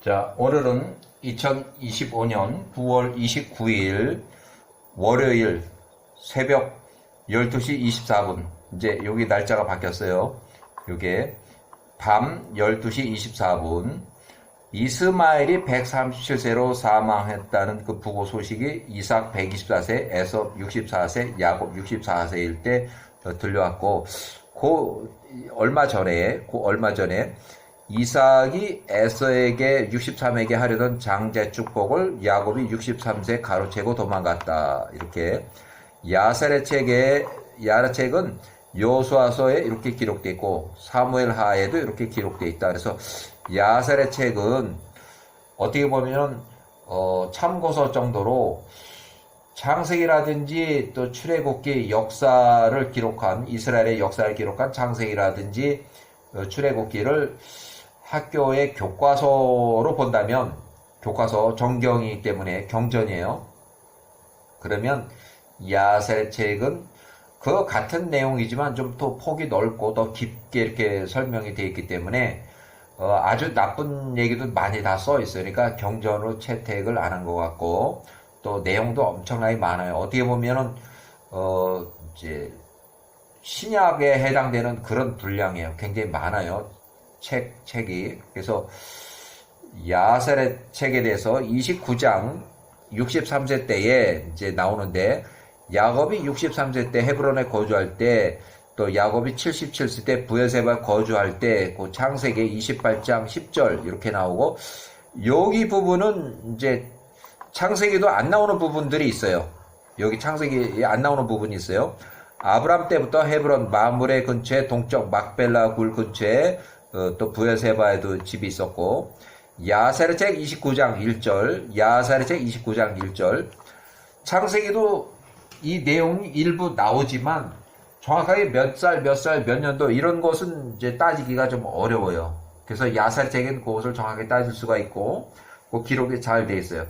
자, 오늘은 2025년 9월 29일 월요일 새벽 12시 24분. 이제 여기 날짜가 바뀌었어요. 요게 밤 12시 24분. 이스마엘이 137세로 사망했다는 그 부고 소식이 이삭 124세, 에섭 64세, 야곱 64세일 때 들려왔고, 얼마 전에 이삭이 에서에게 63에게 하려던 장제 축복을 야곱이 63세 가로채고 도망갔다. 이렇게 야세렛책은 여호수아서에 이렇게 기록되어 있고 사무엘하에도 이렇게 기록되어 있다. 그래서 야세렛책은 어떻게 보면 참고서 정도로 창세기라든지 또 출애굽기 역사를 기록한 이스라엘의 역사를 기록한 창세기라든지 출애굽기를 학교의 교과서로 본다면 교과서 정경이기 때문에 경전이에요. 그러면 야세렛책은 그 같은 내용이지만 좀 더 폭이 넓고 더 깊게 이렇게 설명이 되어 있기 때문에 아주 나쁜 얘기도 많이 다 써 있어요. 그러니까 경전으로 채택을 안 한 것 같고 또 내용도 엄청나게 많아요. 어떻게 보면은 이제 신약에 해당되는 그런 분량이에요. 굉장히 많아요. 책이. 그래서 야세렛 책에 대해서 29장 63세 때에 이제 나오는데 야곱이 63세 때 헤브론에 거주할 때 또 야곱이 77세 때 브에세바에 거주할 때 그 창세기 28장 10절 이렇게 나오고 여기 부분은 이제 창세기도 안 나오는 부분들이 있어요. 여기 창세기에 안 나오는 부분이 있어요. 아브람 때부터 헤브론 마므레 근처에 동쪽 막벨라 굴 근처에 또 브에세바에도 집이 있었고 야세렛책 29장 1절 야세렛책 29장 1절 창세기도 이 내용이 일부 나오지만 정확하게 몇 살, 몇 년도 이런 것은 이제 따지기가 좀 어려워요. 그래서 야세렛책은 그것을 정확하게 따질 수가 있고 그 기록이 잘 돼 있어요.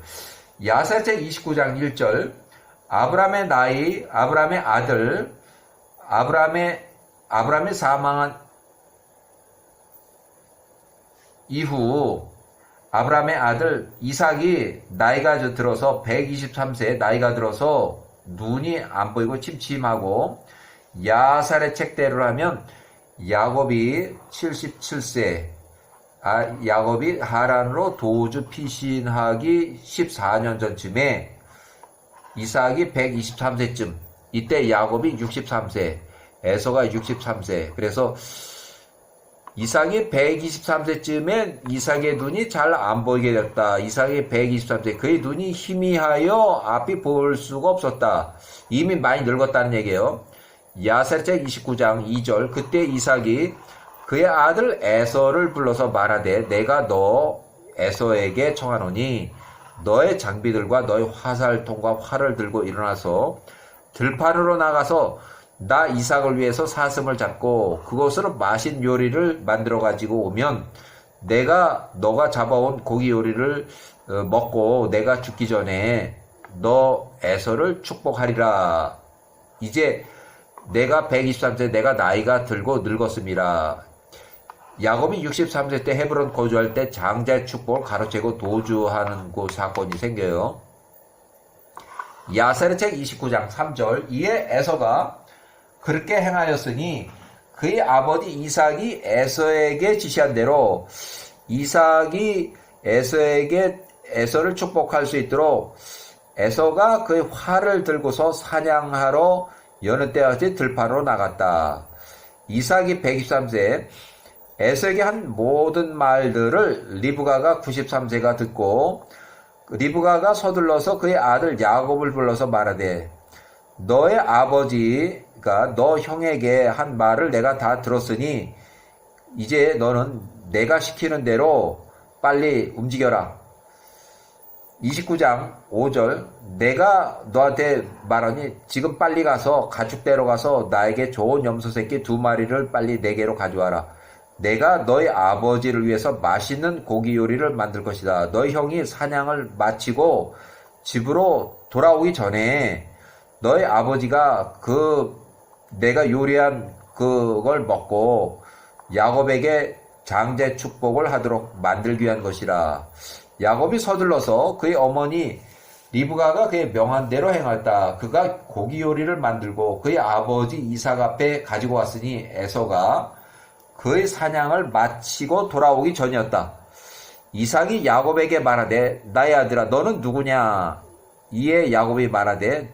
야세렛책 29장 1절 아브람의 나이, 아브람의 아들, 아브람이 사망한 이후 아브람의 아들 이삭이 나이가 들어서 123세 나이가 들어서 눈이 안 보이고 침침하고 야세렛책대로라면 야곱이 77세 야곱이 하란으로 도주 피신하기 14년 전쯤에 이삭이 123세쯤 이때 야곱이 63세 에서가 63세 그래서 이삭이 123세쯤에 이삭의 눈이 잘 안 보이게 됐다. 이삭이 123세 그의 눈이 희미하여 앞이 볼 수가 없었다. 이미 많이 늙었다는 얘기예요. 야세렛책 29장 2절 그때 이삭이 그의 아들 에서를 불러서 말하되 내가 너 에서에게 청하노니 너의 장비들과 너의 화살통과 활을 들고 일어나서 들판으로 나가서 나 이삭을 위해서 사슴을 잡고 그것으로 맛있는 요리를 만들어 가지고 오면 내가 너가 잡아온 고기 요리를 먹고 내가 죽기 전에 너 에서를 축복하리라. 이제 내가 123세 내가 나이가 들고 늙었습니다. 야곱이 63세 때 헤브론 거주할 때 장자의 축복을 가로채고 도주하는 그 사건이 생겨요. 야세렛책 29장 3절 이에 에서가 그렇게 행하였으니 그의 아버지 이삭이 에서에게 지시한 대로 이삭이 에서에게 에서를 축복할 수 있도록 에서가 그의 활을 들고서 사냥하러 여느 때같이 들판으로 나갔다. 이삭이 123세 에서에게 한 모든 말들을 리브가가 93세가 듣고 리브가가 서둘러서 그의 아들 야곱을 불러서 말하되 너의 아버지가 너 형에게 한 말을 내가 다 들었으니 이제 너는 내가 시키는 대로 빨리 움직여라. 29장 5절 내가 너한테 말하니 지금 빨리 가서 가축대로 가서 나에게 좋은 염소 새끼 2마리를 빨리 내게로 가져와라. 내가 너희 아버지를 위해서 맛있는 고기 요리를 만들 것이다. 너희 형이 사냥을 마치고 집으로 돌아오기 전에 너희 아버지가 내가 요리한 그걸 먹고 야곱에게 장제 축복을 하도록 만들기 위한 것이라. 야곱이 서둘러서 그의 어머니 리브가가 그의 명한 대로 행하였다. 그가 고기 요리를 만들고 그의 아버지 이삭 앞에 가지고 왔으니 에서가 그의 사냥을 마치고 돌아오기 전이었다. 이삭이 야곱에게 말하되 나의 아들아 너는 누구냐? 이에 야곱이 말하되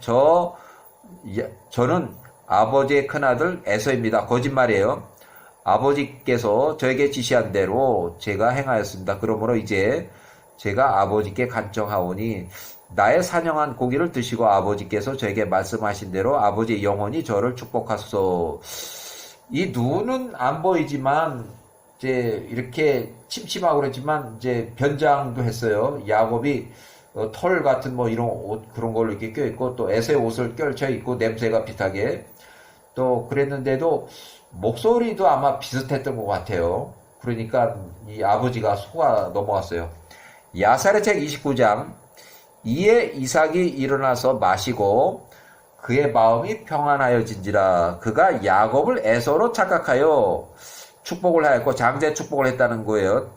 저는 아버지의 큰아들 에서입니다. 거짓말이에요. 아버지께서 저에게 지시한 대로 제가 행하였습니다. 그러므로 이제 제가 아버지께 간청하오니 나의 사냥한 고기를 드시고 아버지께서 저에게 말씀하신 대로 아버지의 영혼이 저를 축복하소서. 이 눈은 안 보이지만 이제 이렇게 침침하고 그랬지만 이제 변장도 했어요. 야곱이 털 같은 뭐 이런 옷 그런 걸로 이렇게 껴있고 또 에서의 옷을 껴쳐 있고 냄새가 비슷하게 또 그랬는데도 목소리도 아마 비슷했던 것 같아요. 그러니까 이 아버지가 속아 넘어갔어요. 야살의 책 29장. 이에 이삭이 일어나서 마시고 그의 마음이 평안하여진지라. 그가 야곱을 에서로 착각하여 축복을 하였고 장제 축복을 했다는 거예요.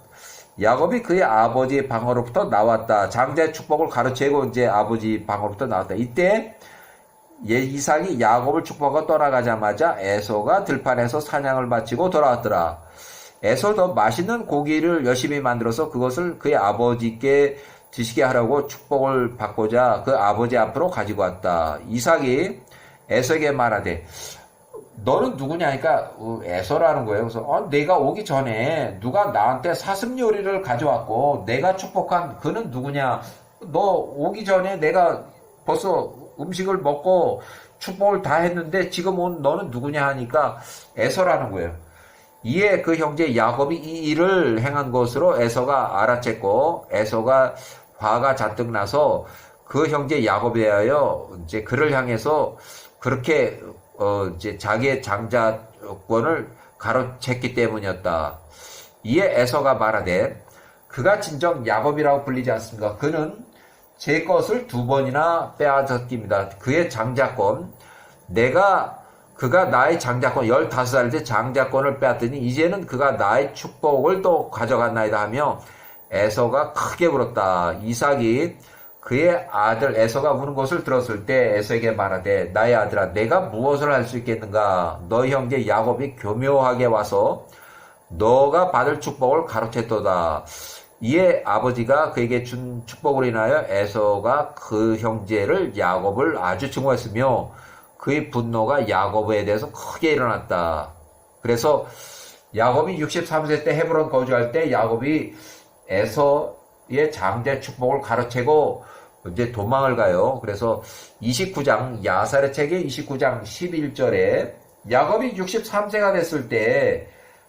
야곱이 그의 아버지의 방으로부터 나왔다. 장제 축복을 가르치고 이제 아버지 방으로부터 나왔다. 이때 이삭이 야곱을 축복하고 떠나가자마자 에서가 들판에서 사냥을 마치고 돌아왔더라. 에서도 맛있는 고기를 열심히 만들어서 그것을 그의 아버지께 드시게 하라고 축복을 받고자 그 아버지 앞으로 가지고 왔다. 이삭이 에서에게 말하되 너는 누구냐 하니까 에서라는 거예요. 그래서 내가 오기 전에 누가 나한테 사슴 요리를 가져왔고 내가 축복한 그는 누구냐? 너 오기 전에 내가 벌써 음식을 먹고 축복을 다 했는데 지금 온 너는 누구냐 하니까 에서라는 거예요. 이에 그 형제 야곱이 이 일을 행한 것으로 에서가 알아챘고 에서가 화가 잔뜩 나서 그 형제 야곱에 대하여 이제 그를 향해서 그렇게 이제 자기의 장자권을 가로챘기 때문이었다. 이에 에서가 말하되 그가 진정 야곱이라고 불리지 않습니까? 그는 제 것을 2번이나 빼앗았습니다. 그의 장자권, 그가 나의 장자권, 15살 때 장자권을 빼앗더니 이제는 그가 나의 축복을 또 가져갔나이다 하며 에서가 크게 울었다. 이삭이 그의 아들 에서가 우는 것을 들었을 때 에서에게 말하되 나의 아들아 내가 무엇을 할 수 있겠는가? 너희 형제 야곱이 교묘하게 와서 너가 받을 축복을 가로챘도다. 이에 아버지가 그에게 준 축복으로 인하여 에서가 그 형제를 야곱을 아주 증오했으며 그의 분노가 야곱에 대해서 크게 일어났다. 그래서 야곱이 63세 때 헤브론 거주할 때 야곱이 에서의 장제 축복을 가로채고 이제 도망을 가요. 그래서 29장 야살의 책의 29장 11절에 야곱이 63세가 됐을 때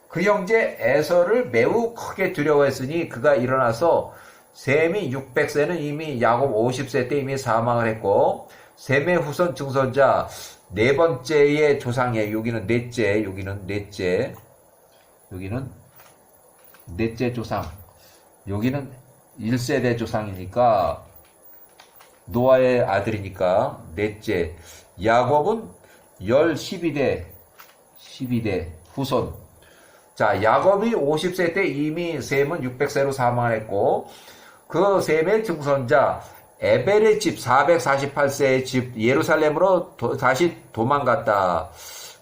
그 형제 에서를 매우 크게 두려워했으니 그가 일어나서 셈이 600세는 이미 야곱 50세 때 이미 사망을 했고 셈의 후손 증손자 네 번째의 조상이에요. 여기는 넷째, 여기는 넷째, 여기는 넷째 조상, 여기는 1세대 조상이니까 노아의 아들이니까 넷째. 야곱은 12대 후손. 자, 야곱이 50세 때 이미 셈은 600세로 사망을 했고 그 셈의 증손자 에벨의 집 448세의 집 예루살렘으로 다시 도망갔다.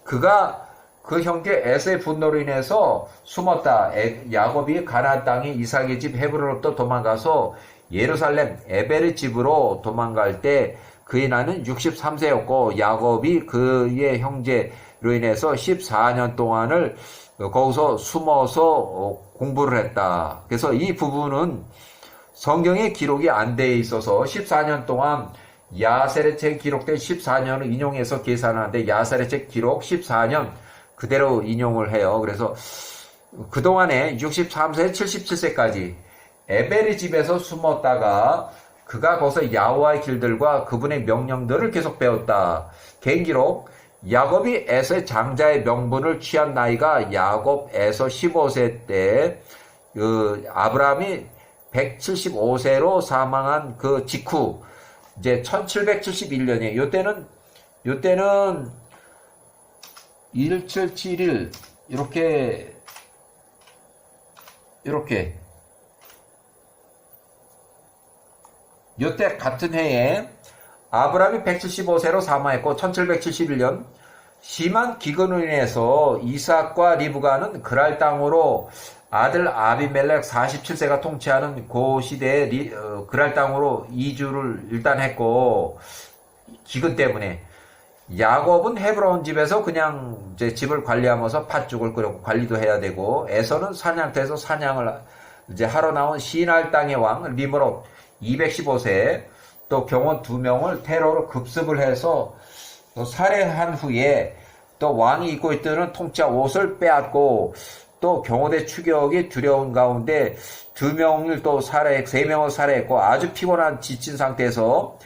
그가 그 형제 에서의 분노로 인해서 숨었다. 야곱이 가나안 땅이 이삭의 집 헤브론으로부터 도망가서 예루살렘 에벨의 집으로 도망갈 때 그의 나이는 63세였고 야곱이 그의 형제로 인해서 14년 동안을 거기서 숨어서 공부를 했다. 그래서 이 부분은 성경에 기록이 안 돼 있어서 14년 동안 야셀의 책 기록된 14년을 인용해서 계산하는데 야셀의 책 기록 14년 그대로 인용을 해요. 그래서 그동안에 63세, 77세까지 에벨의 집에서 숨었다가 그가 거기서 야호와의 길들과 그분의 명령들을 계속 배웠다. 개인기록 야곱이 에서의 장자의 명분을 취한 나이가 야곱 에서 15세 때 아브라함이 175세로 사망한 그 직후 이제 1771년이에요. 요때는 1771 이렇게 이렇게 요때 같은 해에 아브라함이 175세로 사망했고 1771년 심한 기근으로 인해서 이삭과 리브가는 그랄 땅으로 아들 아비멜렉 47세가 통치하는 그 시대에 그랄 땅으로 이주를 일단 했고, 기근 때문에 야곱은 헤브론 집에서 그냥 이제 집을 관리하면서 팥죽을 끓여 관리도 해야 되고, 에서는 사냥터에서 사냥을 이제 하러 나온 시날 땅의 왕 리므롯 215세, 또 경원 2명을 테러로 급습을 해서 또 살해한 후에 또 왕이 입고 있던 통짜 옷을 빼앗고, 또 경호대 추격이 두려운 가운데 2명을 또 3명을 살해했고, 아주 피곤한 지친 상태에서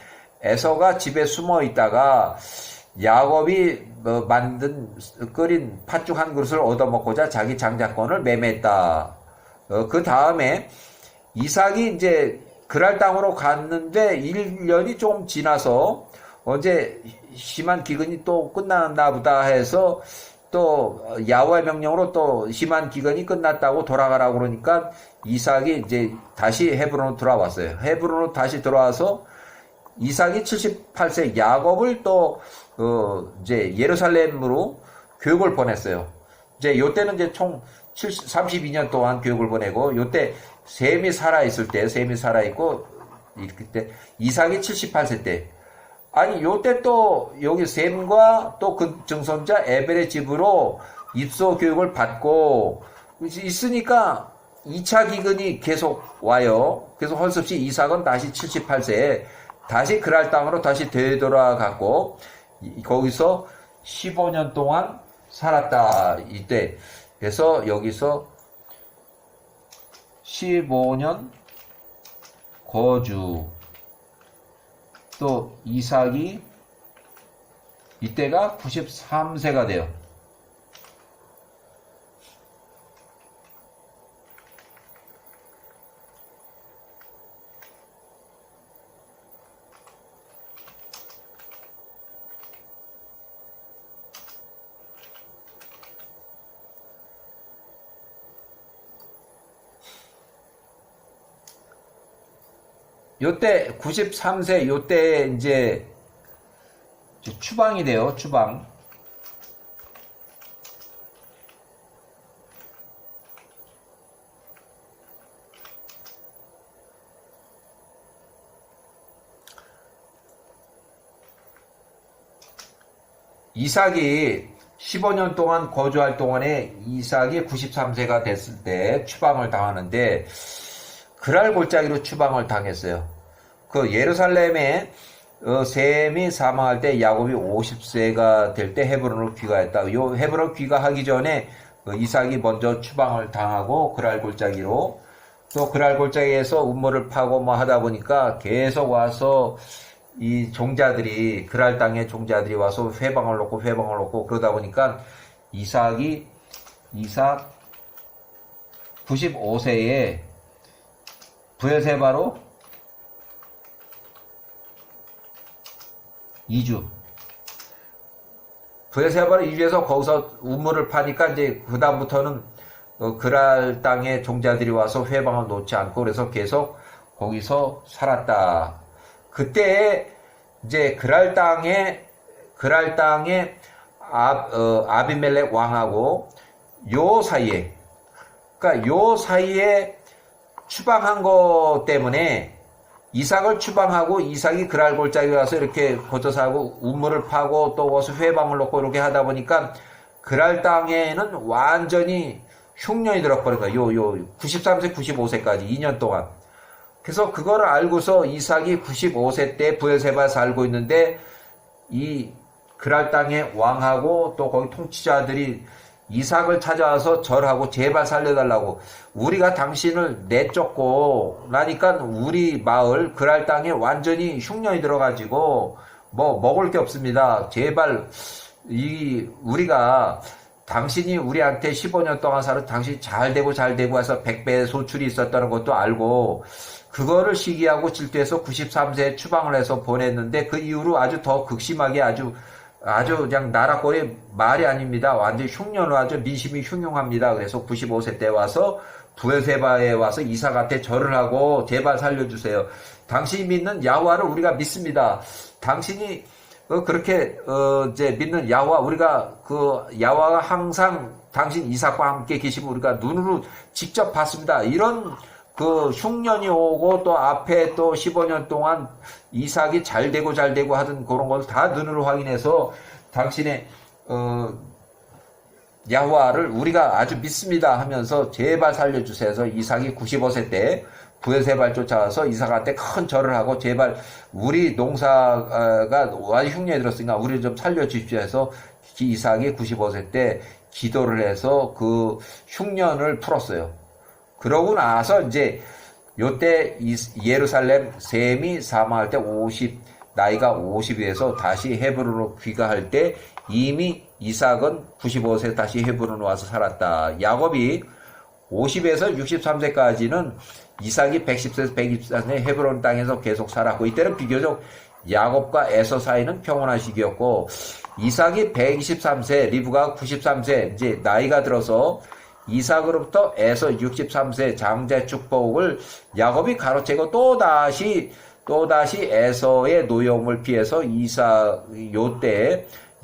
에서가 집에 숨어 있다가 야곱이 끓인 팥죽 한 그릇을 얻어먹고자 자기 장자권을 매매했다. 그 다음에 이삭이 이제 그랄 땅으로 갔는데 1년이 좀 지나서 언제 심한 기근이 또 끝났나 보다 해서 또 야훼의 명령으로 또 심한 기근이 끝났다고 돌아가라고 그러니까 이삭이 이제 다시 헤브론으로 돌아왔어요. 헤브론으로 다시 돌아와서 이삭이 78세 야곱을 또 이제 예루살렘으로 교육을 보냈어요. 이제 요때는 이제 총 32년 동안 교육을 보내고, 요때 셈이 살아있을 때, 셈이 살아있고, 그때 이삭이 78세 때, 아니 요때 또 여기 셈과 또 그 증손자 에벨의 집으로 입소 교육을 받고 있으니까 2차 기근이 계속 와요. 그래서 할 수 없이 이삭은 다시 78세에 다시 그랄 땅으로 다시 되돌아갔고, 거기서 15년 동안 살았다. 이때 그래서 여기서 15년 거주. 또 이삭이 이때가 93세가 돼요. 요때 93세 요때 이제 추방이 돼요. 추방. 이삭이 15년 동안 거주할 동안에 이삭이 93세가 됐을 때 추방을 당하는데, 그랄 골짜기로 추방을 당했어요. 그 예루살렘에 셈이 사망할 때 야곱이 50세가 될 때 헤브론으로 귀가했다. 요 헤브론 귀가하기 전에 이삭이 먼저 추방을 당하고 그랄 골짜기로, 또 그랄 골짜기에서 음모를 파고 뭐 하다 보니까 계속 와서 이 종자들이, 그랄 땅의 종자들이 와서 회방을 놓고 그러다 보니까 이삭 95세에 브엘세바로 이주. 브엘세바로 이주해서 거기서 우물을 파니까 이제 그다음부터는 그랄 땅의 종자들이 와서 회방을 놓지 않고 그래서 계속 거기서 살았다. 그때 이제 그랄 땅에 아비멜렉 왕하고 요 사이에, 그러니까 요 사이에 추방한 것 때문에 이삭을 추방하고 이삭이 그랄 골짜기에 가서 이렇게 거쳐사고 우물을 파고 또 와서 회방을 놓고 이렇게 하다 보니까 그랄 땅에는 완전히 흉년이 들어버린 거야. 요 93세 95세까지 2년 동안. 그래서 그거를 알고서 이삭이 95세 때 브엘세바에 살고 있는데, 이 그랄 땅의 왕하고 또 거기 통치자들이 이삭을 찾아와서 절하고 제발 살려달라고, 우리가 당신을 내쫓고 나니까 우리 마을 그랄 땅에 완전히 흉년이 들어가지고 뭐 먹을 게 없습니다. 제발 우리가 당신이 우리한테 15년 동안 살아 당신이 잘 되고 해서 100배 소출이 있었다는 것도 알고, 그거를 시기하고 질투해서 93세에 추방을 해서 보냈는데, 그 이후로 아주 더 극심하게 아주 그냥 나라꼴이 말이 아닙니다. 완전 흉년으로 아주 민심이 흉흉합니다. 그래서 95세 때 와서 부엘세바에 와서 이삭한테 절을 하고 제발 살려주세요. 당신이 믿는 야훼와를 우리가 믿습니다. 당신이 그렇게 이제 믿는 야훼와 우리가 그 야훼와가 항상 당신 이삭과 함께 계시면 우리가 눈으로 직접 봤습니다. 이런 그 흉년이 오고 또 앞에 또 15년 동안 이삭이 잘 되고 하던 그런 걸 다 눈으로 확인해서 당신의 야훼와를 우리가 아주 믿습니다 하면서 제발 살려주세요 해서 이삭이 95세 때 부엘세바를 쫓아와서 이삭한테 큰 절을 하고 제발 우리 농사가 아주 흉년이 들었으니까 우리를 좀 살려주십시오 해서 이삭이 95세 때 기도를 해서 그 흉년을 풀었어요. 그러고 나서 이제 요때 예루살렘 셈이 사망할 때 나이가 50에서 다시 헤브론으로 귀가할 때 이미 이삭은 95세 다시 헤브론으로 와서 살았다. 야곱이 50에서 63세까지는 이삭이 110세에서 124세 헤브론 땅에서 계속 살았고 이때는 비교적 야곱과 에서 사이는 평온한 시기였고 이삭이 123세, 리브가 93세 이제 나이가 들어서 이삭으로부터 에서 63세 장자 축복을 야곱이 가로채고 또다시 에서의 노여움을 피해서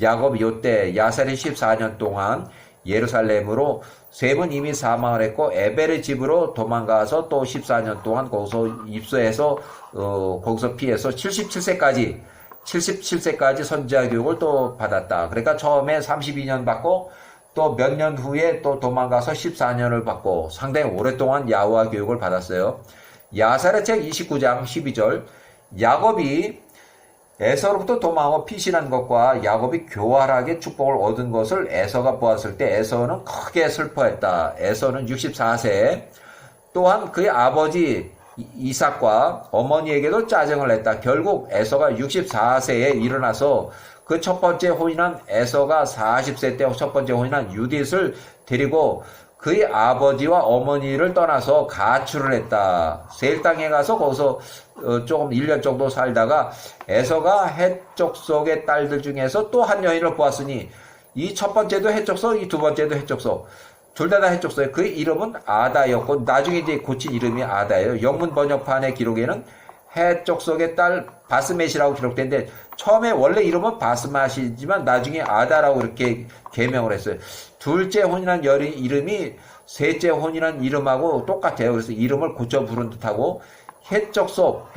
야곱이 요때 야살이 14년 동안 예루살렘으로 셈은 이미 사망을 했고 에벨의 집으로 도망가서 또 14년 동안 거기서 입소해서 거기서 피해서 77세까지 선지자 교육을 또 받았다. 그러니까 처음에 32년 받고 또 몇 년 후에 또 도망가서 14년을 받고 상당히 오랫동안 야훼와 교육을 받았어요. 야살의 책 29장 12절 야곱이 에서로부터 도망하고 피신한 것과 야곱이 교활하게 축복을 얻은 것을 에서가 보았을 때 에서는 크게 슬퍼했다. 에서는 64세 또한 그의 아버지 이삭과 어머니에게도 짜증을 냈다. 결국 에서가 64세에 일어나서 그 첫 번째 혼인한 에서가 40세 때 첫 번째 혼인한 유딧을 데리고 그의 아버지와 어머니를 떠나서 가출을 했다. 세일 땅에 가서 거기서 조금 1년 정도 살다가 에서가 헷족속의 딸들 중에서 또 한 여인을 보았으니 이 첫 번째도 헷족속, 이 두 번째도 헷족속. 둘 다 헷족속이에요. 그의 이름은 아다였고 나중에 이제 고친 이름이 아다예요. 영문 번역판의 기록에는 헷족속의 딸 바스맷이라고 기록되는데 처음에 원래 이름은 바스맛이지만 나중에 아다라고 이렇게 개명을 했어요. 둘째 혼인한 여인 이름이 셋째 혼인한 이름하고 똑같아요. 그래서 이름을 고쳐 부른 듯하고 헷족속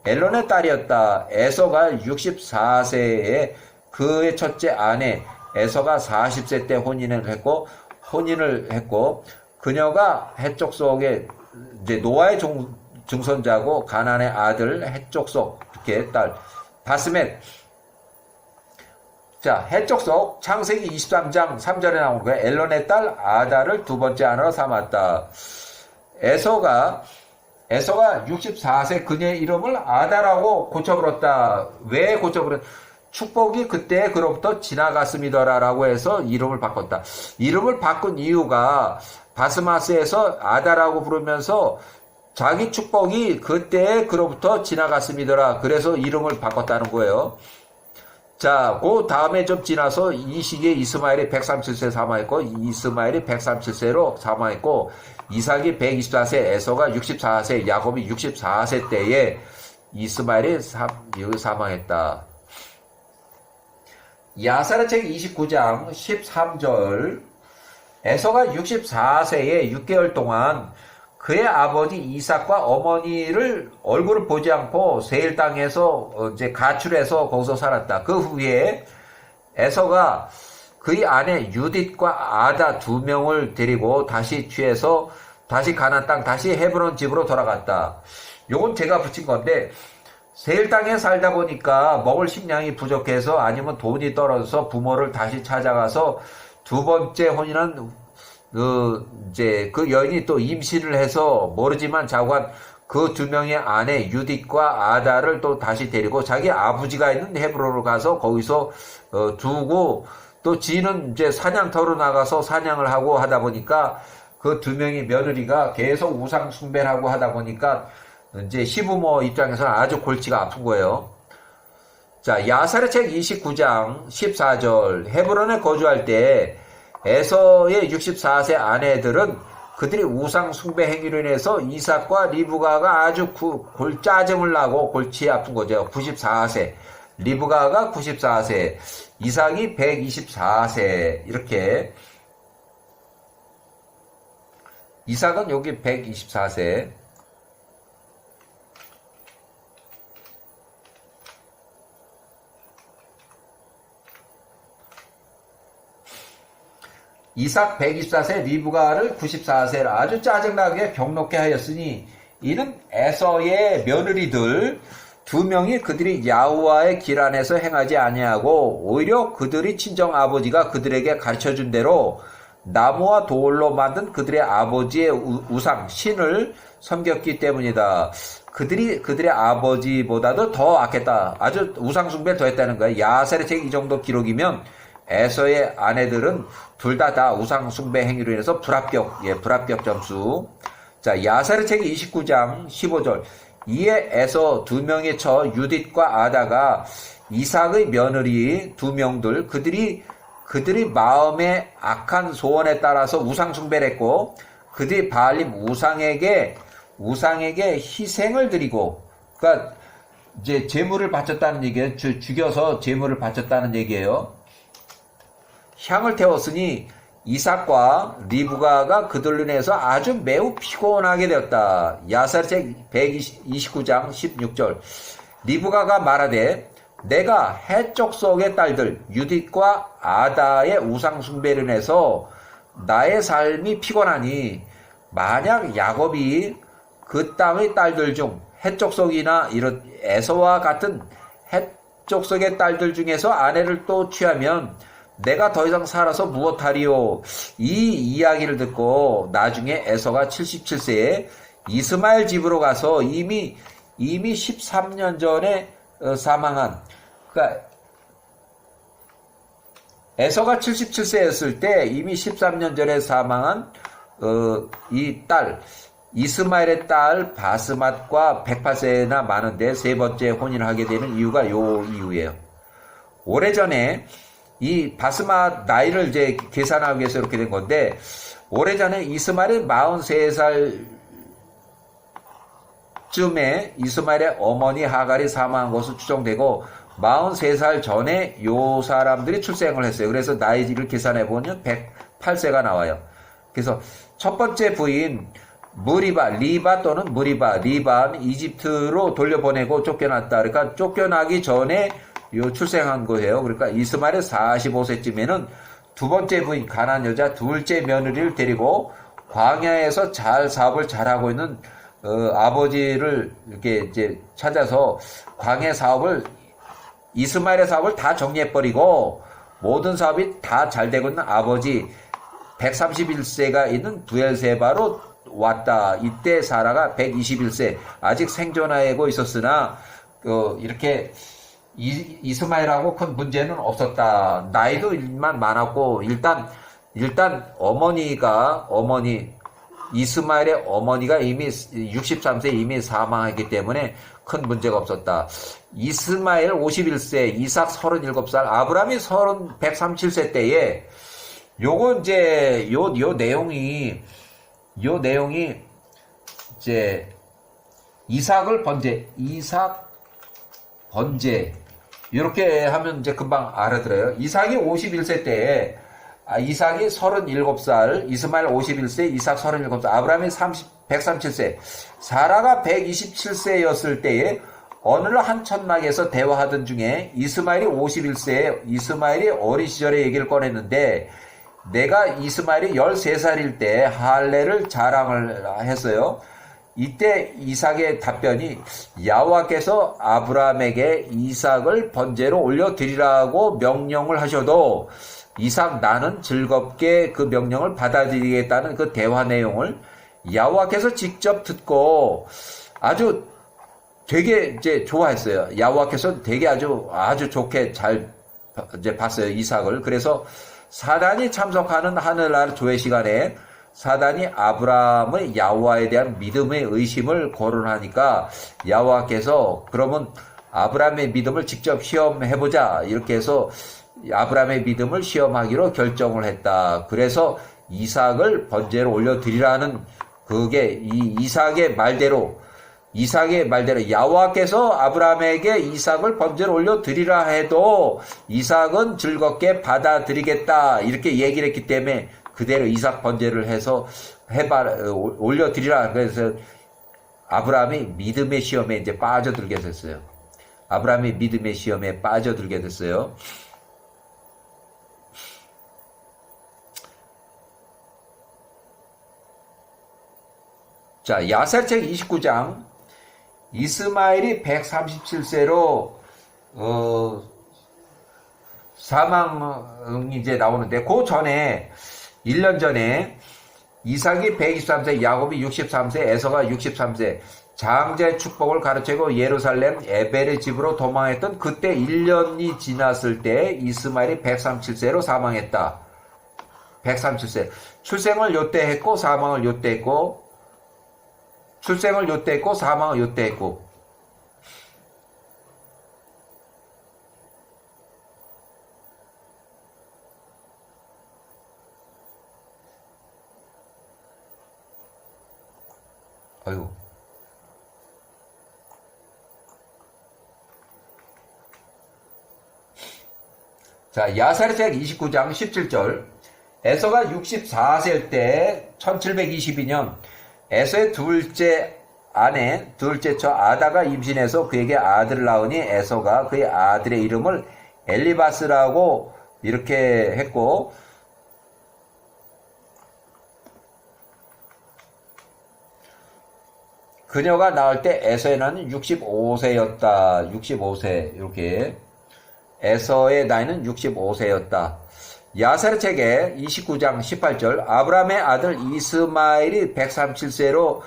엘론의 딸이었다. 에서가 64세에 그의 첫째 아내 에서가 40세 때 혼인을 했고 그녀가 헷족속의 이제 노아의 증손자고 가나안의 아들 헷족속 이렇게 딸 바스멧. 자, 헷족속 창세기 23장 3절에 나오는 거예요. 엘론의 딸 아다를 두 번째 아내로 삼았다. 에서가 64세 그녀의 이름을 아다라고 고쳐버렸다. 왜 고쳐버렸다? 축복이 그때 그로부터 지나갔음이더라라고 해서 이름을 바꿨다. 이름을 바꾼 이유가 바스마스에서 아다라고 부르면서 자기 축복이 그때 그로부터 지나갔음이더라. 그래서 이름을 바꿨다는 거예요. 자, 그 다음에 좀 지나서 이 시기에 이스마엘이 137세 사망했고 이스마엘이 137세로 사망했고 이삭이 124세, 에서가 64세, 야곱이 64세 때에 이스마엘이 사망했다. 야살의 책 29장 13절 에서가 64세에 6개월 동안 그의 아버지 이삭과 어머니를 얼굴을 보지 않고 세일 땅에서 이제 가출해서 거기서 살았다. 그 후에 에서가 그의 아내 유딧과 아다 두 명을 데리고 다시 취해서 다시 가나안 땅, 다시 헤브론 집으로 돌아갔다. 요건 제가 붙인 건데 세일 땅에 살다 보니까 먹을 식량이 부족해서 아니면 돈이 떨어져서 부모를 다시 찾아가서 두 번째 혼인한 그 여인이 또 임신을 해서 모르지만 자관 그 두 명의 아내 유딧과 아다를 또 다시 데리고 자기 아버지가 있는 헤브론으로 가서 거기서 두고 또 지는 이제 사냥터로 나가서 사냥을 하고 하다 보니까 그 두 명의 며느리가 계속 우상 숭배를 하고 하다 보니까 이제 시부모 입장에서는 아주 골치가 아픈 거예요. 자, 야살의 책 29장 14절 헤브론에 거주할 때 에서의 64세 아내들은 그들이 우상 숭배 행위로 인해서 이삭과 리브가가 아주 골짜증을 나고 골치 아픈 거죠. 94세. 리브가가 94세, 이삭이 124세, 이렇게. 이삭은 여기 124세. 이삭 124세, 리브가를 94세라 아주 짜증나게 병놓게 하였으니 이는 에서의 며느리들 두 명이 그들이 야후와의 길 안에서 행하지 아니하고 오히려 그들이 친정 아버지가 그들에게 가르쳐준 대로 나무와 돌로 만든 그들의 아버지의 우상 신을 섬겼기 때문이다. 그들의 아버지보다도 더 악했다. 아주 우상 숭배를 더 했다는 거야. 야셀의 책 이 정도 기록이면 에서의 아내들은 둘 다 우상 숭배 행위로 인해서 불합격 점수. 자, 야셀의 책 29장 15절. 이에 에서 두 명의 처 유딧과 아다가 이삭의 며느리 두 명들 그들이 마음의 악한 소원에 따라서 우상 숭배를 했고 그들이 바알림 우상에게 희생을 드리고, 그러니까 이제 제물을 바쳤다는 얘기예요. 죽여서 제물을 바쳤다는 얘기예요. 향을 태웠으니 이삭과 리브가가 그들로 인해서 아주 매우 피곤하게 되었다. 야살책 129장 16절. 리브가가 말하되 내가 해쪽 속의 딸들 유딧과 아다의 우상 숭배로 인해서 나의 삶이 피곤하니 만약 야곱이 그 땅의 딸들 중 해쪽 속이나 이런 에서와 같은 해쪽 속의 딸들 중에서 아내를 또 취하면 내가 더 이상 살아서 무엇하리요. 이 이야기를 듣고 나중에 에서가 77세에 이스마엘 집으로 가서 이미 13년 전에 사망한, 그러니까 에서가 77세였을 때 이미 13년 전에 사망한 이 딸 이스마엘의 딸 바스맛과 108세나 많은데 세 번째 혼인을 하게 되는 이유가 요 이유예요. 오래전에 이 바스맛 나이를 이제 계산하기 위해서 이렇게 된 건데, 오래전에 이스마엘이 43살쯤에 이스마엘의 어머니 하갈이 사망한 것으로 추정되고 43살 전에 요 사람들이 출생을 했어요. 그래서 나이를 계산해 보면 108세가 나와요. 그래서 첫 번째 부인 리바 또는 리반 이집트로 돌려보내고 쫓겨났다. 그러니까 쫓겨나기 전에 출생한 거예요. 그러니까 이스마엘이 45세쯤에는 두 번째 부인 가나안 여자 둘째 며느리를 데리고 광야에서 사업을 잘하고 있는 아버지를 이렇게 이제 찾아서 광야 사업을 이스마엘의 사업을 다 정리해버리고 모든 사업이 다 잘 되고 있는 아버지 131세가 있는 부엘세바로 왔다. 이때 사라가 121세 아직 생존하고 있었으나 이렇게 이스마엘하고 큰 문제는 없었다. 나이도 일만 많았고 일단 이스마엘의 어머니가 이미 63세 이미 사망하기 때문에 큰 문제가 없었다. 이스마엘 51세, 이삭 37살, 아브라함이 137세 때에 요거 이제 요 내용이 이제 이삭 번제 이렇게 하면 이제 금방 알아들어요. 이삭이 51세 때에 이삭이 37살, 이스마엘 51세, 이삭 37살, 아브라함이 137세, 사라가 127세였을 때에 어느 날 한 천막에서 대화하던 중에 이스마엘이 51세에 이스마엘이 어린 시절의 얘기를 꺼냈는데 내가 이스마엘이 13살일 때 할례를 자랑을 했어요. 이때 이삭의 답변이 여호와께서 아브라함에게 이삭을 번제로 올려드리라고 명령을 하셔도 이삭 나는 즐겁게 그 명령을 받아들이겠다는 그 대화 내용을 여호와께서 직접 듣고 아주 되게 이제 좋아했어요. 여호와께서 되게 아주 좋게 잘 이제 봤어요, 이삭을. 그래서 사단이 참석하는 하늘날 조회 시간에 사단이 아브라함의 여호와에 대한 믿음의 의심을 거론하니까 여호와께서 그러면 아브라함의 믿음을 직접 시험해보자 이렇게 해서 아브라함의 믿음을 시험하기로 결정을 했다. 그래서 이삭을 번제로 올려드리라는 그게 이 이삭의 말대로 여호와께서 아브라함에게 이삭을 번제로 올려드리라 해도 이삭은 즐겁게 받아들이겠다 이렇게 얘기를 했기 때문에 그대로 이삭 번제를 해서 올려드리라. 그래서 아브라함이 믿음의 시험에 이제 빠져들게 됐어요. 아브라함이 믿음의 시험에 빠져들게 됐어요. 자, 야살책 29장 이스마엘이 137세로 사망이 이제 나오는데 그 전에 1년 전에 이삭이 123세, 야곱이 63세, 에서가 63세 장자의 축복을 가르치고 예루살렘 에벨의 집으로 도망했던 그때 1년이 지났을 때 이스마엘이 137세로 사망했다. 137세. 출생을 요때 했고 사망을 요때 했고 출생을 요때 했고 사망을 요때 했고 아이고 자 야살책 29장 17절 에서가 64세일 때 1722년 에서의 둘째 아내, 둘째 처 아다가 임신해서 그에게 아들을 낳으니 에서가 그의 아들의 이름을 엘리바스라고 이렇게 했고 그녀가 낳을 때 에서의 나이는 65세였다. 65세 이렇게 에서의 나이는 65세였다. 야살책의 29장 18절 아브라함의 아들 이스마엘이 137세로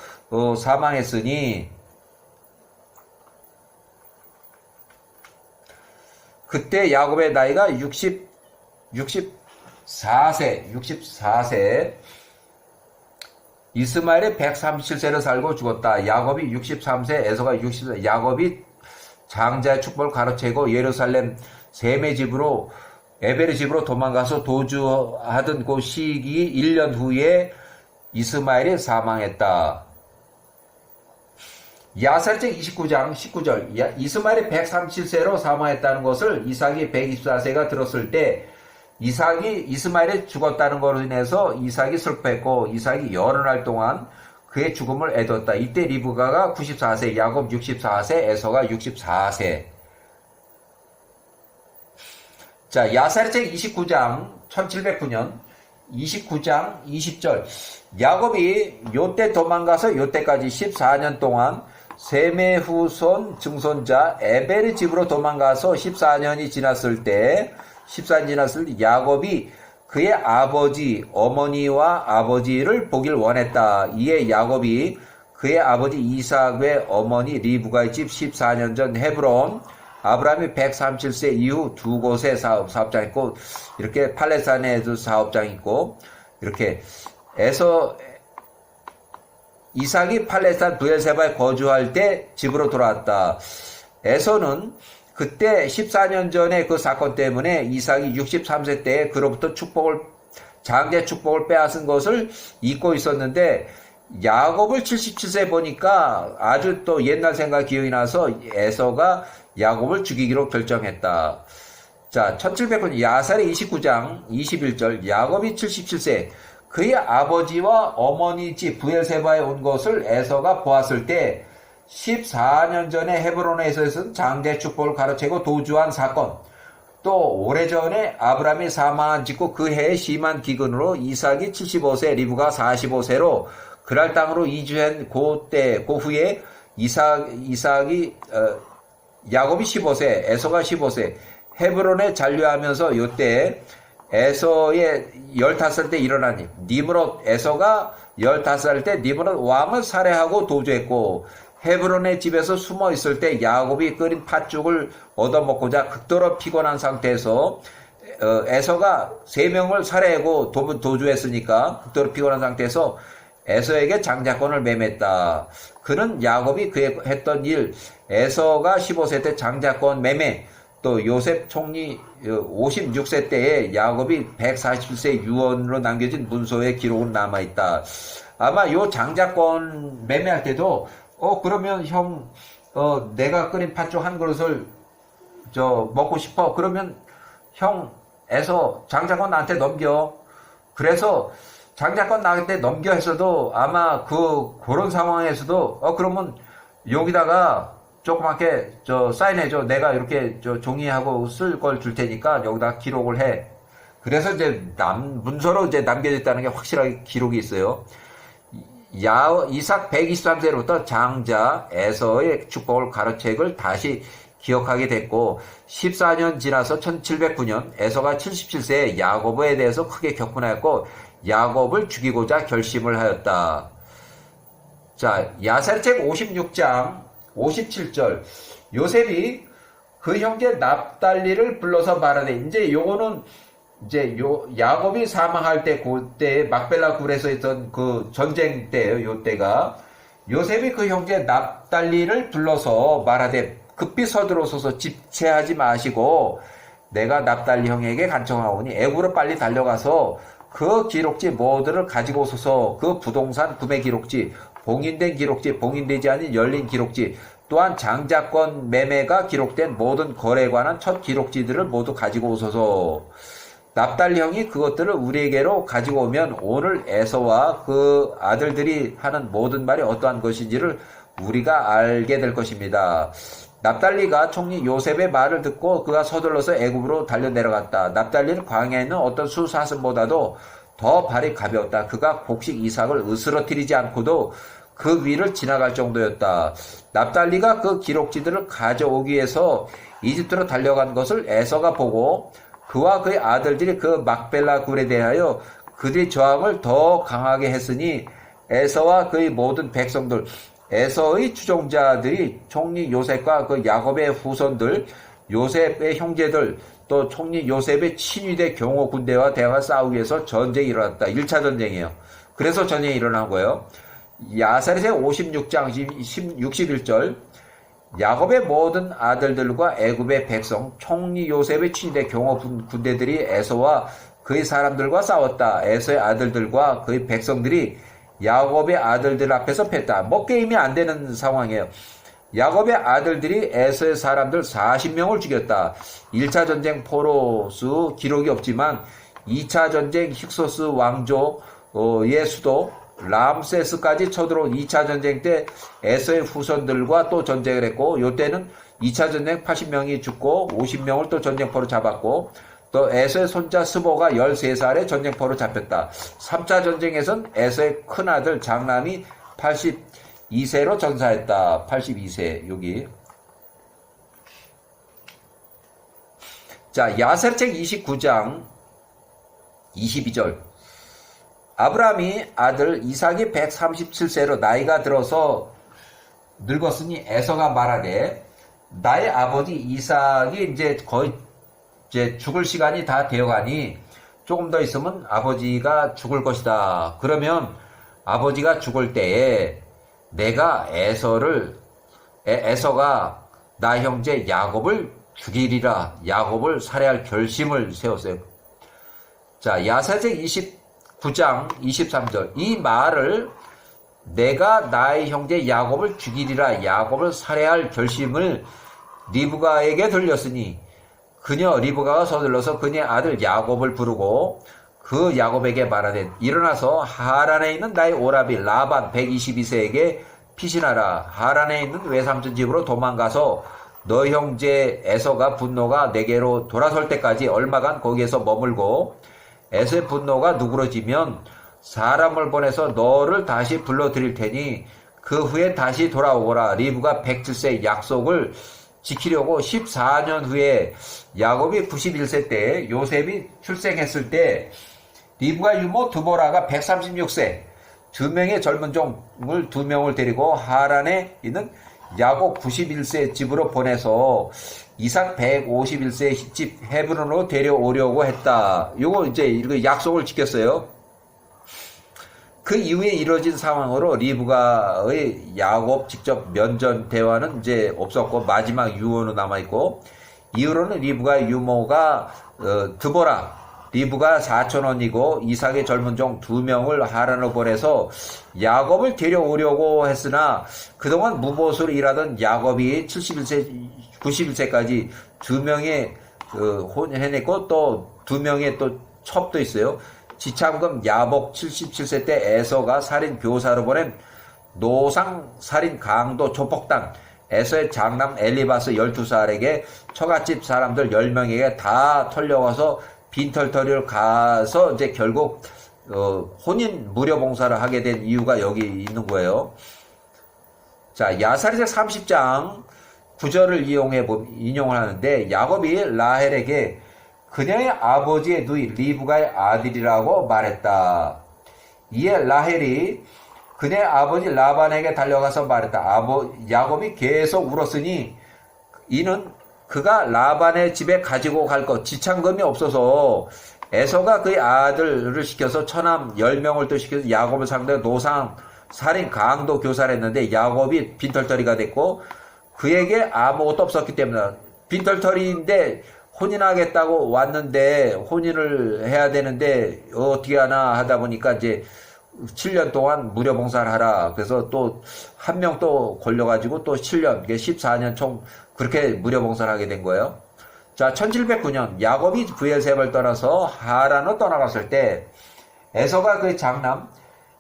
사망했으니 그때 야곱의 나이가 64세 이스마엘이 137세를 살고 죽었다. 야곱이 63세 에서가 60세 야곱이 장자의 축복을 가로채고 예루살렘 셈의 집으로 에벨의 집으로 도망가서 도주하던 그 시기 1년 후에 이스마엘이 사망했다. 야살책 29장 19절 이스마엘이 137세로 사망했다는 것을 이삭이 124세가 들었을 때 이스마엘이 죽었다는 것으로 인해서 이삭이 슬퍼했고 이삭이 여러 날 동안 그의 죽음을 애뒀다. 이때 리브가가 94세, 야곱 64세, 에서가 64세. 자, 야살책 29장 1709년 29장 20절 야곱이 요때 도망가서 요때까지 14년 동안 셈의 후손 증손자 에벨의 집으로 도망가서 14년이 지났을 때 야곱이 그의 아버지 어머니와 아버지를 보길 원했다. 이에 야곱이 그의 아버지 이삭의 어머니 리브가의 집 14년 전 헤브론 아브라함이 137세 이후 두 곳에 사업장 있고 이렇게 팔레스타인에도 사업장 있고 이렇게 이삭이 팔레스타인 브엘세바에 거주할 때 집으로 돌아왔다. 에서는 그때 14년 전에 그 사건 때문에 이삭이 63세 때에 그로부터 장제 축복을 빼앗은 것을 잊고 있었는데 야곱을 77세 보니까 아주 또 옛날 생각 기억이 나서 에서가 야곱을 죽이기로 결정했다. 자, 1700년 야살의 29장 21절 야곱이 77세 그의 아버지와 어머니 집 브엘세바에 온 것을 에서가 보았을 때 14년 전에 헤브론에서 있었던 장제 축복을 가로채고 도주한 사건 또 오래전에 아브라함이 사망한 직후 그 해에 심한 기근으로 이삭이 75세 리브가 45세로 그랄 땅으로 이주한 그 후에 이삭이 야곱이 15세 에서가 15세 헤브론에 잔류하면서 요때 에서의 15살 때 일어나니 에서가 15살 때 니므롯 왕을 살해하고 도주했고 헤브론의 집에서 숨어 있을 때 야곱이 끓인 팥죽을 얻어먹고자 극도로 피곤한 상태에서 에서가 3명을 살해하고 도주했으니까 극도로 피곤한 상태에서 에서에게 장자권을 매매했다. 그는 야곱이 그에 했던 일 에서가 15세 때 장자권 매매 또 요셉 총리 56세 때에 야곱이 147세 유언으로 남겨진 문서의 기록은 남아있다. 아마 요 장자권 매매할 때도 그러면 형 내가 끓인 팥죽 한 그릇을 먹고 싶어. 그러면 형 에서 장자권 나한테 넘겨. 그래서 장자권 나한테 넘겨 했어도 아마 그런 상황에서도 그러면 여기다가 조그맣게 사인해줘. 내가 이렇게 종이하고 쓸 걸 줄 테니까 여기다 기록을 해. 그래서 이제 문서로 이제 남겨졌다는 게 확실하게 기록이 있어요. 이삭 123세로부터 장자 에서의 축복을 가로책을 다시 기억하게 됐고 14년 지나서 1709년 에서가 77세에 야곱에 대해서 크게 격분하였고 야곱을 죽이고자 결심을 하였다. 자, 야살책 56장 57절 요셉이 그 형제 납달리를 불러서 말하되 이제 요거는 이제 야곱이 사망할 때 그때 막벨라 굴에서 있던 그 전쟁 때예요. 요 때가 요셉이 그 형제 납달리를 불러서 말하되 급히 서두르소서 집체하지 마시고 내가 납달리 형에게 간청하오니 애굽으로 빨리 달려가서 그 기록지 모두를 가지고 오소서. 그 부동산 구매 기록지, 봉인된 기록지, 봉인되지 않은 열린 기록지, 또한 장자권 매매가 기록된 모든 거래에 관한 첫 기록지들을 모두 가지고 오소서. 납달리 형이 그것들을 우리에게로 가지고 오면 오늘 에서와 그 아들들이 하는 모든 말이 어떠한 것인지를 우리가 알게 될 것입니다. 납달리가 총리 요셉의 말을 듣고 그가 서둘러서 애굽으로 달려 내려갔다. 납달리는 광야에 있는 어떤 수사슴보다도 더 발이 가벼웠다. 그가 곡식 이삭을 으스러뜨리지 않고도 그 위를 지나갈 정도였다. 납달리가 그 기록지들을 가져오기 위해서 이집트로 달려간 것을 에서가 보고 그와 그의 아들들이 그 막벨라 굴에 대하여 그들의 저항을 더 강하게 했으니 에서와 그의 모든 백성들 에서의 추종자들이 총리 요셉과 그 야곱의 후손들 요셉의 형제들 또 총리 요셉의 친위대 경호 군대와 대화가 싸우기 위해서 전쟁이 일어났다. 1차 전쟁이에요. 그래서 전쟁이 일어난 거예요. 야살의 56장 61절 야곱의 모든 아들들과 애굽의 백성 총리 요셉의 친위대 경호 군대들이 에서와 그의 사람들과 싸웠다. 에서의 아들들과 그의 백성들이 야곱의 아들들 앞에서 패다. 게임이 안 되는 상황이에요. 야곱의 아들들이 에서의 사람들 40명을 죽였다. 1차 전쟁 포로수 기록이 없지만 2차 전쟁 힉소스 왕조의 수도 람세스까지 쳐들어온 2차 전쟁 때 에서의 후손들과 또 전쟁을 했고 이때는 2차 전쟁 80명이 죽고 50명을 또 전쟁포로 잡았고 또 에서의 손자 스보가 13살에 전쟁포로 잡혔다. 3차 전쟁에선 에서의 큰아들 장남이 82세로 전사했다. 82세 여기. 자, 야셀책 29장 22절 아브라함이 아들 이삭이 137세로 나이가 들어서 늙었으니 에서가 말하되 나의 아버지 이삭이 이제 죽을 시간이 다 되어가니 조금 더 있으면 아버지가 죽을 것이다. 그러면 아버지가 죽을 때에 내가 에서가 나 형제 야곱을 죽이리라. 야곱을 살해할 결심을 세웠어요. 자, 야사책 29장 23절 이 말을 내가 나의 형제 야곱을 죽이리라. 야곱을 살해할 결심을 리브가에게 들렸으니 그녀 리브가가 서둘러서 그녀의 아들 야곱을 부르고 그 야곱에게 말하되 일어나서 하란에 있는 나의 오라비 라반 122세에게 피신하라. 하란에 있는 외삼촌 집으로 도망가서 너 형제 에서가 분노가 내게로 돌아설 때까지 얼마간 거기에서 머물고 에서의 분노가 누그러지면 사람을 보내서 너를 다시 불러드릴 테니 그 후에 다시 돌아오거라. 리브가 107세의 약속을 지키려고 14년 후에 야곱이 91세 때 요셉이 출생했을 때 리브가 유모 드보라가 136세 2명의 젊은 종을 2명을 데리고 하란에 있는 야곱 91세 집으로 보내서 이삭 151세 집 헤브론으로 데려오려고 했다. 요거 이제 약속을 지켰어요. 그 이후에 이루어진 상황으로 리브가의 야곱 직접 면전 대화는 이제 없었고 마지막 유언으로 남아있고 이후로는 리브가의 유모가 드보라, 리브가 사촌언니고 이삭의 젊은 종 2명을 하란으로 보내서 야곱을 데려오려고 했으나 그동안 무보수로 일하던 야곱이 71세, 91세까지 2명의 혼해냈고 또 2명의 또 첩도 있어요. 지참금 야복 77세 때 에서가 살인 교사로 보낸 노상 살인 강도 조폭단 에서의 장남 엘리바스 12살에게 처갓집 사람들 10명에게 다 털려와서 빈털터리를 가서 이제 결국 혼인 무료 봉사를 하게 된 이유가 여기 있는 거예요. 자, 야사리적 30장 9절을 인용을 하는데 야곱이 라헬에게 그녀의 아버지의 누이 리브가의 아들이라고 말했다. 이에 라헬이 그녀의 아버지 라반에게 달려가서 말했다. 야곱이 계속 울었으니 이는 그가 라반의 집에 가지고 갈 것 지참금이 없어서 에서가 그의 아들을 시켜서 처남 10명을 또 시켜서 야곱을 상대로 노상 살인 강도 교사를 했는데 야곱이 빈털터리가 됐고 그에게 아무것도 없었기 때문에 빈털터리인데 혼인하겠다고 왔는데 혼인을 해야 되는데 어떻게 하나 하다 보니까 이제 7년 동안 무료 봉사를 하라. 그래서 또 한 명 또 걸려가지고 또 7년, 14년 총 그렇게 무료 봉사를 하게 된 거예요. 자, 1709년 야곱이 브엘세바를 떠나서 하란으로 떠나갔을 때 에서가 그의 장남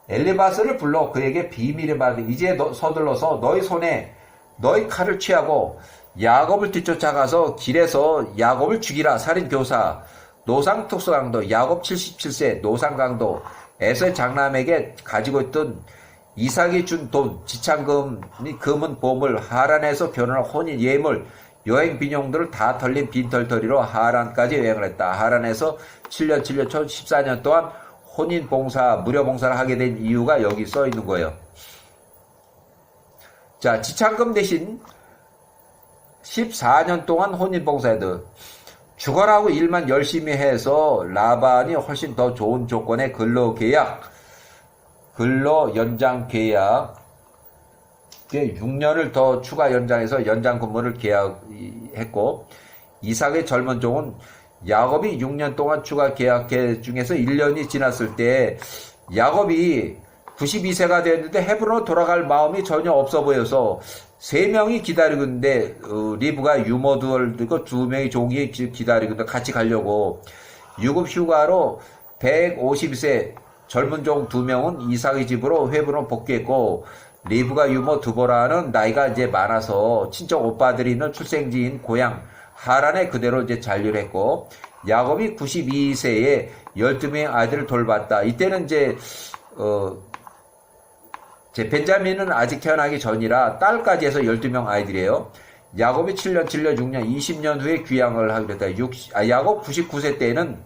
엘리바스를 불러 그에게 비밀의 말을 이제 서둘러서 너희 손에 너희 칼을 취하고 야곱을 뒤쫓아가서 길에서 야곱을 죽이라. 살인교사 노상특수강도 야곱 77세 노상강도 에서의 장남에게 가지고 있던 이삭이 준 돈, 지참금이 금은 보물, 하란에서 결혼할 혼인 예물, 여행 비용들을 다 털린 빈털터리로 하란까지 여행을 했다. 하란에서 7년 총 14년 동안 혼인 봉사, 무료 봉사를 하게 된 이유가 여기 써 있는 거예요. 자, 지참금 대신 14년 동안 혼인 봉사에도 죽어라고 일만 열심히 해서 라반이 훨씬 더 좋은 조건의 근로 연장 계약 6년을 더 추가 연장해서 연장 근무를 계약했고 이삭의 젊은 종은 야곱이 6년 동안 추가 계약 중에서 1년이 지났을 때 야곱이 92세가 되었는데 헤브론으로 돌아갈 마음이 전혀 없어 보여서 3명이 기다리고 있는데 리브가 유모들을 들고 2명의 종이 기다리고 있는데 같이 가려고 유급 휴가로 152세 젊은 종 2명은 이삭의 집으로 헤브론 복귀했고 리브가 유모 드보라는 나이가 이제 많아서 친척 오빠들이 있는 출생지인 고향 하란에 그대로 이제 잔류를 했고 야곱이 92세에 12명의 아이들을 돌봤다. 이때는 이제 벤자민은 아직 태어나기 전이라 딸까지 해서 12명 아이들이에요. 야곱이 7년, 6년, 20년 후에 귀향을 하기로 했다. 야곱 99세 때에는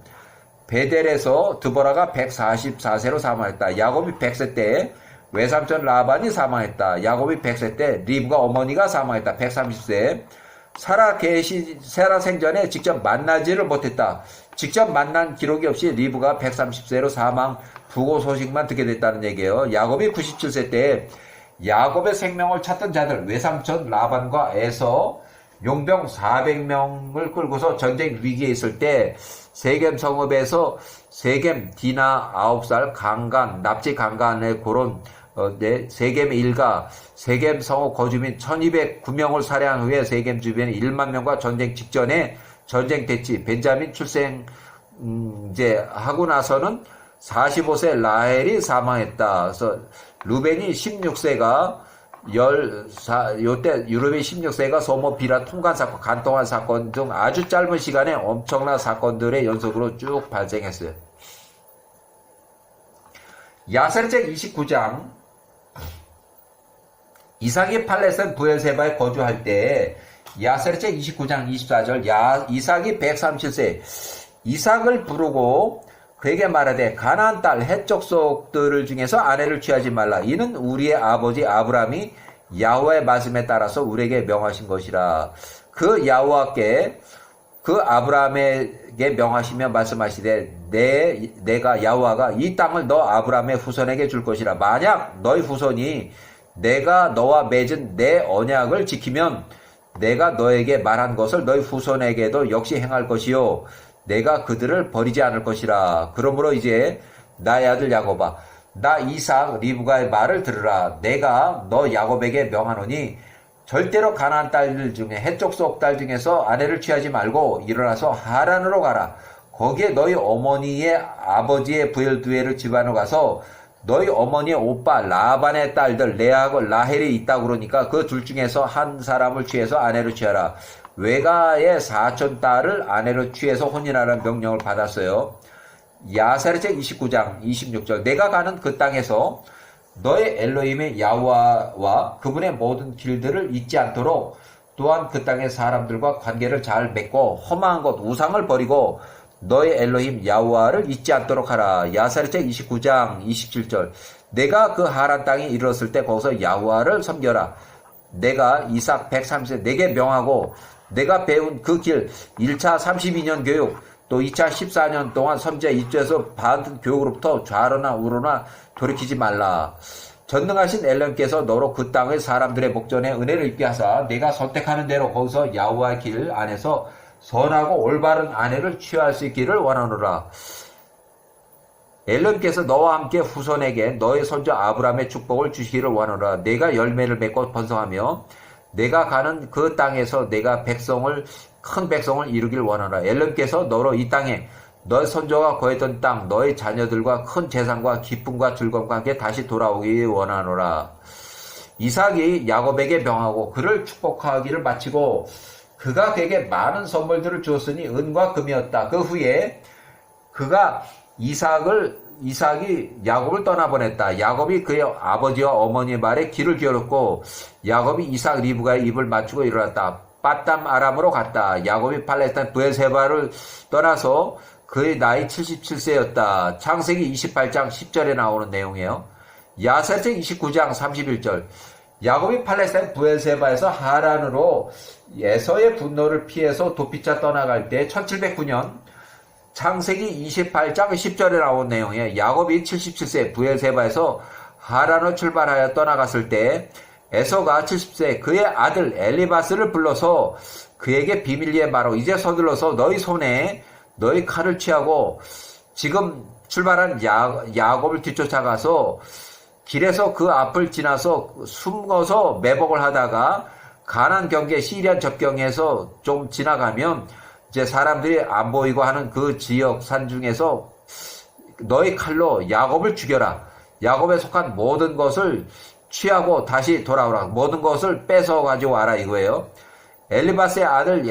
베델에서 드보라가 144세로 사망했다. 야곱이 100세 때 외삼촌 라반이 사망했다. 야곱이 100세 때 리브가 어머니가 사망했다. 130세. 세라 생전에 직접 만나지를 못했다. 직접 만난 기록이 없이 리브가 130세로 사망, 부고 소식만 듣게 됐다는 얘기예요. 야곱이 97세 때 야곱의 생명을 찾던 자들 외삼촌 라반과 에서 용병 400명을 끌고서 전쟁 위기에 있을 때 세겜 성읍에서 세겜 디나 9살 강간 납치 강간의 고론 세겜 일가 세겜 성읍 거주민 1209명을 살해한 후에 세겜 주변에 1만 명과 전쟁 직전에 전쟁 대치 벤자민 출생 이제 하고 나서는 45세 라헬이 사망했다. 그래서 루벤이 16세가 요때 유럽의 16세가 소모 비라 통관 사건, 간통한 사건 등 아주 짧은 시간에 엄청난 사건들의 연속으로 쭉 발생했어요. 야셀책 29장 이삭이 팔레스틴 브엘세바에 거주할 때 야셀책 29장 24절 이삭이 137세 이삭을 부르고 그에게 말하되 가나안 딸 헷 족속들 중에서 아내를 취하지 말라. 이는 우리의 아버지 아브라함이 야호와의 말씀에 따라서 우리에게 명하신 것이라. 그 야호와께 그 아브라함에게 명하시며 말씀하시되 내가 야호와가 이 땅을 너 아브라함의 후손에게 줄 것이라. 만약 너희 후손이 내가 너와 맺은 내 언약을 지키면 내가 너에게 말한 것을 너희 후손에게도 역시 행할 것이요 내가 그들을 버리지 않을 것이라. 그러므로 이제 나의 아들 야곱아, 나 이삭 리브가의 말을 들으라. 내가 너 야곱에게 명하노니 절대로 가나안 딸들 중에 해쪽 속 딸 중에서 아내를 취하지 말고 일어나서 하란으로 가라. 거기에 너희 어머니의 아버지의 부엘두엘을 집안으로 가서 너희 어머니의 오빠 라반의 딸들 레아하고 라헬이 있다고 그러니까 그 둘 중에서 한 사람을 취해서 아내로 취하라. 외가의 사촌 딸을 아내로 취해서 혼인하라는 명령을 받았어요. 야사르책 29장 26절 내가 가는 그 땅에서 너의 엘로힘의 야호와와 그분의 모든 길들을 잊지 않도록 또한 그 땅의 사람들과 관계를 잘 맺고 험한 것 우상을 버리고 너의 엘로힘 야호와를 잊지 않도록 하라. 야사르책 29장 27절 내가 그 하란 땅에 이르렀을 때 거기서 야호와를 섬겨라. 내가 이삭 130세 내게 명하고 내가 배운 그 길 1차 32년 교육 또 2차 14년 동안 선지자 입주에서 받은 교육으로부터 좌로나 우로나 돌이키지 말라. 전능하신 엘런께서 너로 그 땅의 사람들의 목전에 은혜를 입게 하사 내가 선택하는 대로 거기서 야호와의 길 안에서 선하고 올바른 아내를 취할 수 있기를 원하노라. 엘런께서 너와 함께 후손에게 너의 손자 아브라함의 축복을 주시기를 원하노라. 내가 열매를 맺고 번성하며 내가 가는 그 땅에서 내가 큰 백성을 이루길 원하노라. 엘런께서 너로 이 땅에 너의 선조가 거했던 땅 너의 자녀들과 큰 재산과 기쁨과 즐거움과 함께 다시 돌아오기 원하노라. 이삭이 야곱에게 명하고 그를 축복하기를 마치고 그가 그에게 많은 선물들을 주었으니 은과 금이었다. 그 후에 그가 이삭이 야곱을 떠나보냈다. 야곱이 그의 아버지와 어머니의 말에 귀를 기울였고 야곱이 이삭 리브가의 입을 맞추고 일어났다. 빠담 아람으로 갔다. 야곱이 팔레스타인 브엘세바를 떠나서 그의 나이 77세였다. 창세기 28장 10절에 나오는 내용이에요. 야사책 29장 31절 야곱이 팔레스타인 브엘세바에서 하란으로 에서의 분노를 피해서 도피차 떠나갈 때 1709년 창세기 28장 10절에 나온 내용이에요. 야곱이 77세 브엘세바에서 하란으로 출발하여 떠나갔을 때 에서가 70세 그의 아들 엘리바스를 불러서 그에게 비밀리에 말하고 이제 서둘러서 너희 손에 너희 칼을 취하고 지금 출발한 야곱을 뒤쫓아가서 길에서 그 앞을 지나서 숨어서 매복을 하다가 가나안 경계 시리안 접경에서 좀 지나가면 이제 사람들이 안 보이고 하는 그 지역 산 중에서 너희 칼로 야곱을 죽여라. 야곱에 속한 모든 것을 취하고 다시 돌아오라. 모든 것을 뺏어 가지고 와라 이거예요. 엘리바스의 아들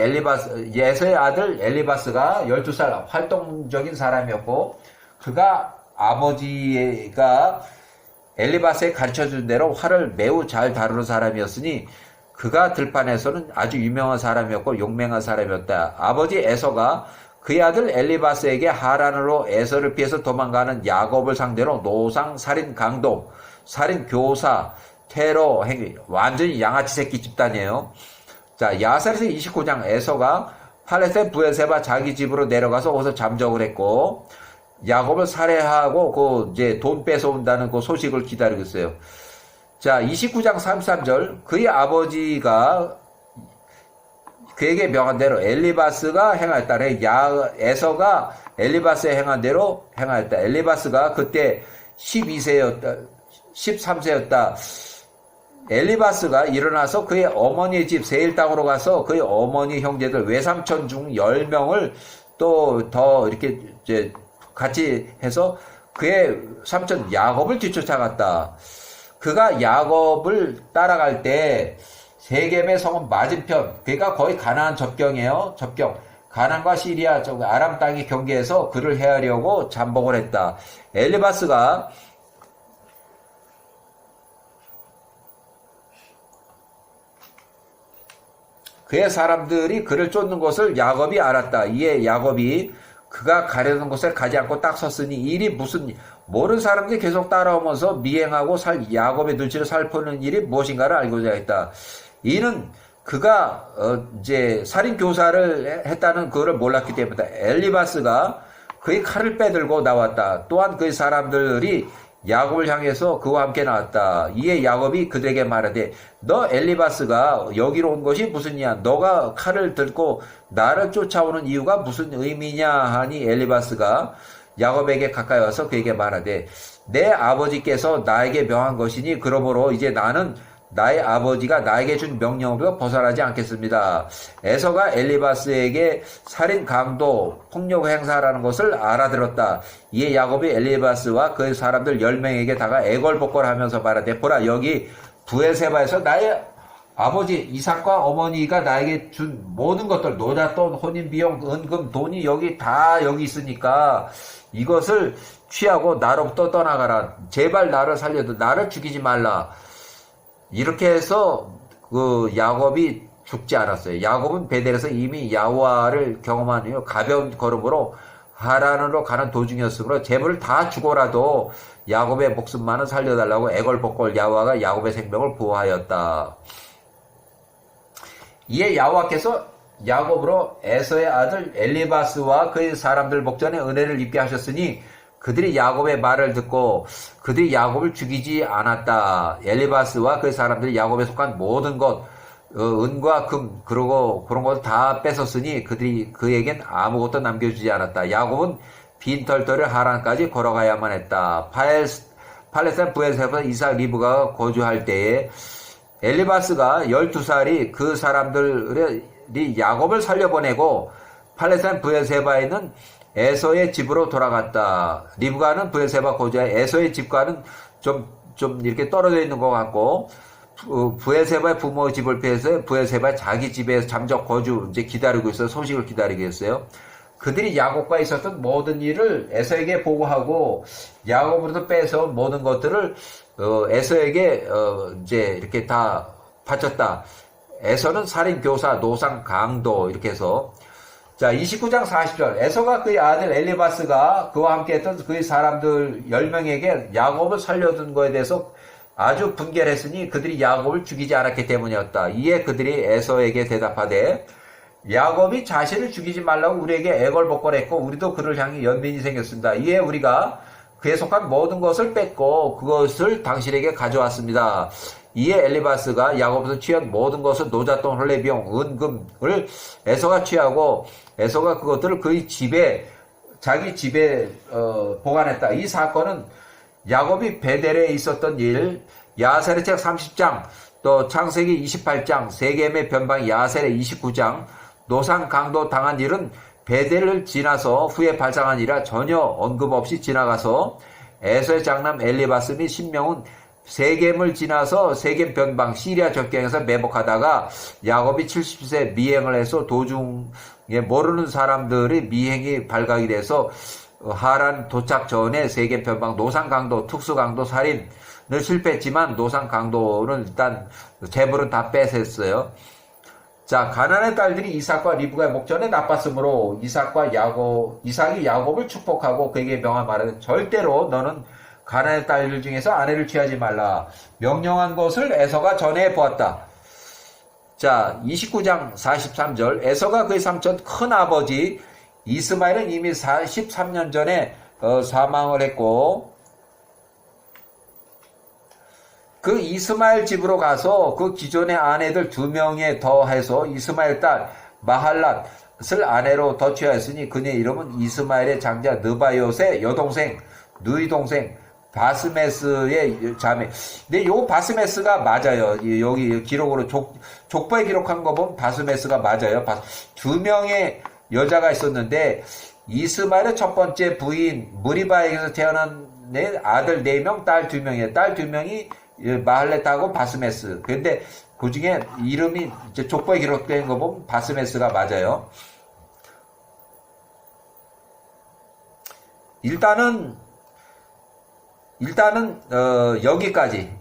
예서의 아들 엘리바스가 12살 활동적인 사람이었고 그가 아버지가 엘리바스에 가르쳐준 대로 활을 매우 잘 다루는 사람이었으니 그가 들판에서는 아주 유명한 사람이었고 용맹한 사람이었다. 아버지 에서가 그의 아들 엘리바스에게 하란으로 에서를 피해서 도망가는 야곱을 상대로 노상, 살인, 강도, 살인, 교사, 테러 행위 완전히 양아치 새끼 집단이에요. 자, 야사르서 29장 에서가 팔레스타인 브엘세바 자기 집으로 내려가서 거기서 잠적을 했고 야곱을 살해하고 그 이제 돈 뺏어온다는 그 소식을 기다리고 있어요. 자, 29장 33절 그의 아버지가 그에게 명한 대로 엘리바스가 행하였다. 에서가 엘리바스에 행한 대로 행하였다. 엘리바스가 그때 13세였다. 엘리바스가 일어나서 그의 어머니의 집 세일 땅으로 가서 그의 어머니 형제들 외삼촌 중 10명을 또 더 이렇게 이제 같이 해서 그의 삼촌 야곱을 뒤쫓아갔다. 그가 야곱을 따라갈 때 세겜의 성은 맞은편, 그러니까 거의 가나안 접경이에요. 접경. 가나안과 시리아 쪽 아람 땅의 경계에서 그를 헤아려고 잠복을 했다. 엘리바스가 그의 사람들이 그를 쫓는 것을 야곱이 알았다. 이에 야곱이 그가 가려는 곳에 가지 않고 딱 섰으니 일이 무슨 모르는 사람들이 계속 따라오면서 미행하고 야곱의 눈치를 살피는 일이 무엇인가를 알고자 했다. 이는 그가 이제 살인 교사를 했다는 그거를 몰랐기 때문이다. 엘리바스가 그의 칼을 빼들고 나왔다. 또한 그의 사람들이 야곱을 향해서 그와 함께 나왔다. 이에 야곱이 그들에게 말하되 너 엘리바스가 여기로 온 것이 무슨 이야? 너가 칼을 들고 나를 쫓아오는 이유가 무슨 의미냐 하니 엘리바스가 야곱에게 가까이 와서 그에게 말하되 내 아버지께서 나에게 명한 것이니 그러므로 이제 나는 나의 아버지가 나에게 준 명령으로 벗어나지 않겠습니다. 에서가 엘리바스에게 살인, 강도, 폭력 행사라는 것을 알아들었다. 이에 야곱이 엘리바스와 그 사람들 10명에게 다가 애걸복걸하면서 말하되 보라 여기 부에세바에서 나의 아버지 이삭과 어머니가 나에게 준 모든 것들 노잣돈, 혼인비용, 은금, 돈이 여기 다 여기 있으니까 이것을 취하고 나로부터 떠나가라. 제발 나를 살려도 나를 죽이지 말라. 이렇게 해서 그 야곱이 죽지 않았어요. 야곱은 베델에서 이미 야호와를 경험한 이후 가벼운 걸음으로 하란으로 가는 도중이었으므로 재물을 다 주고라도 야곱의 목숨만은 살려달라고 애걸복걸 야호와가 야곱의 생명을 보호하였다. 이에 야호와께서 야곱으로 에서의 아들 엘리바스와 그의 사람들 목전에 은혜를 입게 하셨으니 그들이 야곱의 말을 듣고 그들이 야곱을 죽이지 않았다. 엘리바스와 그 사람들이 야곱에 속한 모든 것, 은과 금, 그러고 그런 것 다 뺏었으니 그들이 그에겐 아무것도 남겨주지 않았다. 야곱은 빈털터를 하란까지 걸어가야만 했다. 팔레스타인 부에세바에서 이삭 리브가 거주할 때에 엘리바스가 12살이 그 사람들이 야곱을 살려보내고 팔레스타인 부에세바에 있는 에서의 집으로 돌아갔다. 리브가는 부에세바 고지의 에서의 집과는 좀 이렇게 떨어져 있는 것 같고, 부에세바의 부모의 집을 피해서 부에세바의 자기 집에서 잠적 거주, 이제 기다리고 있어요. 소식을 기다리고 있어요. 그들이 야곱과 있었던 모든 일을 에서에게 보고하고, 야곱으로부터 뺏어온 모든 것들을, 에서에게, 이제 이렇게 다 바쳤다. 에서는 살인, 교사, 노상, 강도, 이렇게 해서, 자, 29장 40절. 에서가 그의 아들 엘리바스가 그와 함께 했던 그의 사람들 10명에게 야곱을 살려둔 것에 대해서 아주 분개를 했으니 그들이 야곱을 죽이지 않았기 때문이었다. 이에 그들이 에서에게 대답하되 야곱이 자신을 죽이지 말라고 우리에게 애걸복걸했고 우리도 그를 향해 연민이 생겼습니다. 이에 우리가 그에 속한 모든 것을 뺏고 그것을 당신에게 가져왔습니다. 이에 엘리바스가 야곱에서 취한 모든 것을 노잣돈, 혼례비용, 은금을 에서가 취하고 에서가 그것들을 그의 집에 자기 집에 보관했다. 이 사건은 야곱이 베델에 있었던 일, 야셀의 책 30장, 또 창세기 28장, 세겜의 변방 야셀의 29장, 노상 강도 당한 일은 베델을 지나서 후에 발생한 일이라 전혀 언급 없이 지나가서 에서의 장남 엘리바스 및 신명은 세겜을 지나서 세겜 변방 시리아 접경에서 매복하다가 야곱이 70세 미행을 해서 도중에 모르는 사람들의 미행이 발각이 돼서 하란 도착 전에 세겜 변방 노상 강도, 특수 강도 살인을 실패했지만 노상 강도는 일단 재물은 다 뺏었어요. 자, 가나안의 딸들이 이삭과 리브가의 목전에 나빴으므로 이삭이 야곱을 축복하고 그에게 명한 말은 절대로 너는 가나안의 딸들 중에서 아내를 취하지 말라. 명령한 것을 에서가 전해 보았다. 자, 29장 43절. 에서가 그의 삼촌 큰아버지 이스마엘은 이미 13년 전에 사망을 했고 그 이스마엘 집으로 가서 그 기존의 아내들 2명에 더해서 이스마엘 딸 마할랏을 아내로 더 취하였으니 그녀의 이름은 이스마엘의 장자 느바요스의 여동생 누이 동생 바스메스의 자매. 근데 요 바스메스가 맞아요. 여기 기록으로 족보에 기록한 거 보면 바스메스가 맞아요. 2명의 여자가 있었는데 이스마엘의 첫 번째 부인 무리바에게서 태어난 아들 4명, 딸 2명이에요. 딸 2명이 마할렛하고 바스메스. 그런데 그 중에 이름이 이제 족보에 기록된 거 보면 바스메스가 맞아요. 일단은 여기까지.